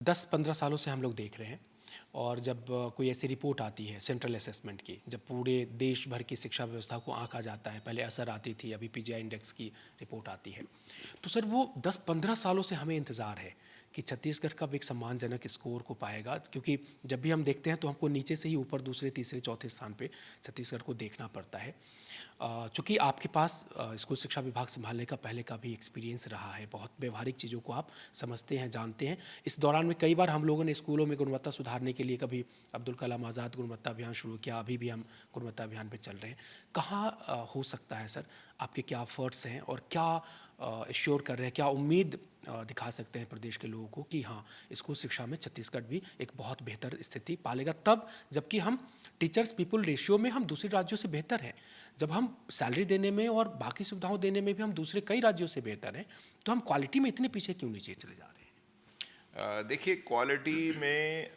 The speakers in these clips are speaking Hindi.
10-15 सालों से हम लोग देख रहे हैं और जब कोई ऐसी रिपोर्ट आती है सेंट्रल असेसमेंट की, जब पूरे देश भर की शिक्षा व्यवस्था को आंका जाता है, पहले असर आती थी, अभी पीजीआई इंडेक्स की रिपोर्ट आती है, तो सर वो 10-15 सालों से हमें इंतज़ार है कि छत्तीसगढ़ कब एक सम्मानजनक स्कोर को पाएगा, क्योंकि जब भी हम देखते हैं तो हमको नीचे से ही ऊपर दूसरे तीसरे चौथे स्थान पे छत्तीसगढ़ को देखना पड़ता है। चूँकि आपके पास स्कूल शिक्षा विभाग संभालने का पहले का भी एक्सपीरियंस रहा है, बहुत व्यवहारिक चीज़ों को आप समझते हैं, जानते हैं। इस दौरान में कई बार हम लोगों ने स्कूलों में गुणवत्ता सुधारने के लिए कभी अब्दुल कलाम आज़ाद गुणवत्ता अभियान शुरू किया, अभी भी हम गुणवत्ता अभियान पे चल रहे हैं। कहाँ हो सकता है सर, आपके क्या एफर्ट्स हैं और क्या एश्योर कर रहे हैं, क्या उम्मीद दिखा सकते हैं प्रदेश के लोगों को कि हाँ, स्कूल शिक्षा में छत्तीसगढ़ भी एक बहुत बेहतर स्थिति पालेगा, तब जबकि हम टीचर्स पीपल रेशियो में हम दूसरे राज्यों से बेहतर हैं, जब हम सैलरी देने में और बाकी सुविधाओं देने में भी हम दूसरे कई राज्यों से बेहतर हैं, तो हम क्वालिटी में इतने पीछे क्यों नीचे चले जा रहे हैं? देखिए क्वालिटी में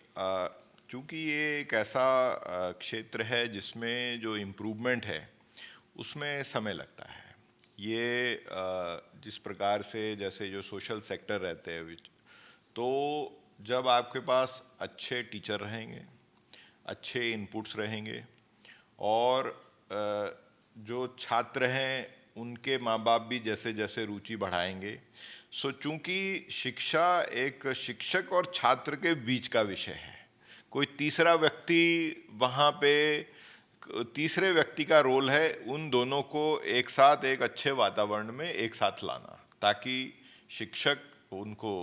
चूँकि ये एक ऐसा क्षेत्र है जिसमें जो इम्प्रूवमेंट है उसमें समय लगता है। ये जिस प्रकार से जैसे जो सोशल सेक्टर रहते हैं तो जब आपके पास अच्छे टीचर रहेंगे, अच्छे इनपुट्स रहेंगे और जो छात्र हैं उनके माँ बाप भी जैसे जैसे रुचि बढ़ाएंगे, सो चूंकि शिक्षा एक शिक्षक और छात्र के बीच का विषय है, कोई तीसरा व्यक्ति वहाँ पे, तीसरे व्यक्ति का रोल है उन दोनों को एक साथ एक अच्छे वातावरण में एक साथ लाना, ताकि शिक्षक उनको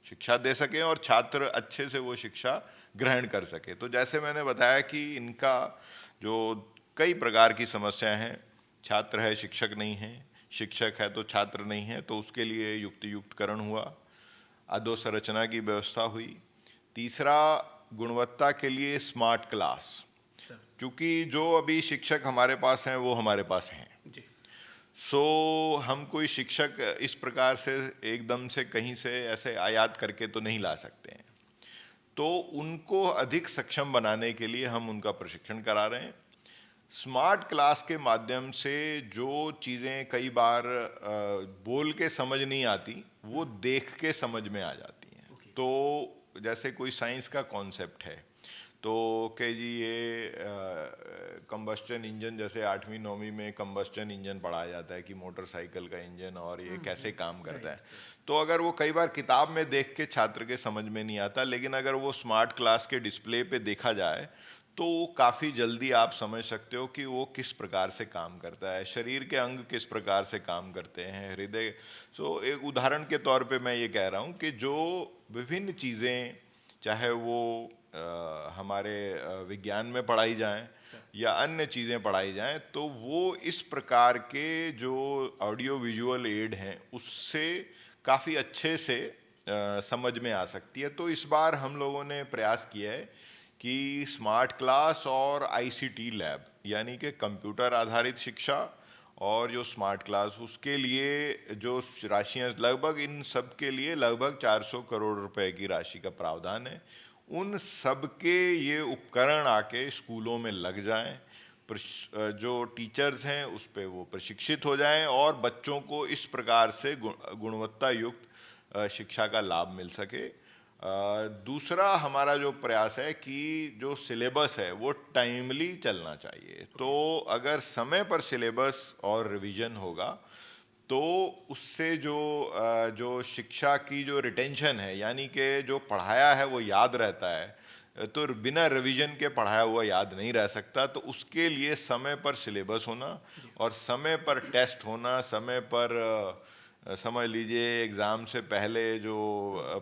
शिक्षा दे सकें और छात्र अच्छे से वो शिक्षा ग्रहण कर सके। तो जैसे मैंने बताया कि इनका जो कई प्रकार की समस्याएं हैं, छात्र है शिक्षक नहीं है, शिक्षक है तो छात्र नहीं है, तो उसके लिए युक्तियुक्तकरण हुआ, अधोसंरचना की व्यवस्था हुई। तीसरा, गुणवत्ता के लिए स्मार्ट क्लास, क्योंकि जो अभी शिक्षक हमारे पास हैं वो हमारे पास हैं, सो हम कोई शिक्षक इस प्रकार से एकदम से कहीं से ऐसे आयात करके तो नहीं ला सकते हैं। तो उनको अधिक सक्षम बनाने के लिए हम उनका प्रशिक्षण करा रहे हैं। स्मार्ट क्लास के माध्यम से जो चीज़ें कई बार बोल के समझ नहीं आती वो देख के समझ में आ जाती हैं। तो जैसे कोई साइंस का कॉन्सेप्ट है तो कि जी ये कंबस्चन इंजन, जैसे 8वीं 9वीं में कंबस्चन इंजन पढ़ाया जाता है कि मोटरसाइकिल का इंजन और ये कैसे काम करता है, तो अगर वो कई बार किताब में देख के छात्र के समझ में नहीं आता, लेकिन अगर वो स्मार्ट क्लास के डिस्प्ले पे देखा जाए तो काफ़ी जल्दी आप समझ सकते हो कि वो किस प्रकार से काम करता है, शरीर के अंग किस प्रकार से काम करते हैं, हृदय। सो एक उदाहरण के तौर पे मैं ये कह रहा हूँ कि जो विभिन्न चीज़ें, चाहे वो हमारे विज्ञान में पढ़ाई जाएं या अन्य चीज़ें पढ़ाई जाएं, तो वो इस प्रकार के जो ऑडियो विजुअल एड हैं उससे काफ़ी अच्छे से समझ में आ सकती है। तो इस बार हम लोगों ने प्रयास किया है कि स्मार्ट क्लास और आईसीटी लैब, यानी कि कंप्यूटर आधारित शिक्षा और जो स्मार्ट क्लास, उसके लिए जो राशियाँ लगभग इन सब के लिए लगभग 400 करोड़ रुपए की राशि का प्रावधान है। उन सब के ये उपकरण आके स्कूलों में लग जाएं, जो टीचर्स हैं उस पे वो प्रशिक्षित हो जाएं और बच्चों को इस प्रकार से गुणवत्ता युक्त शिक्षा का लाभ मिल सके। दूसरा हमारा जो प्रयास है कि जो सिलेबस है वो टाइमली चलना चाहिए। तो अगर समय पर सिलेबस और रिवीजन होगा तो उससे जो शिक्षा की जो रिटेंशन है, यानी कि जो पढ़ाया है वो याद रहता है, तो बिना रिवीजन के पढ़ाया हुआ याद नहीं रह सकता। तो उसके लिए समय पर सिलेबस होना और समय पर टेस्ट होना, समय पर समझ लीजिए एग्ज़ाम से पहले जो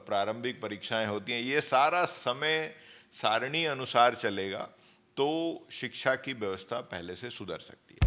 प्रारंभिक परीक्षाएं होती हैं, ये सारा समय सारणी अनुसार चलेगा तो शिक्षा की व्यवस्था पहले से सुधर सकती है।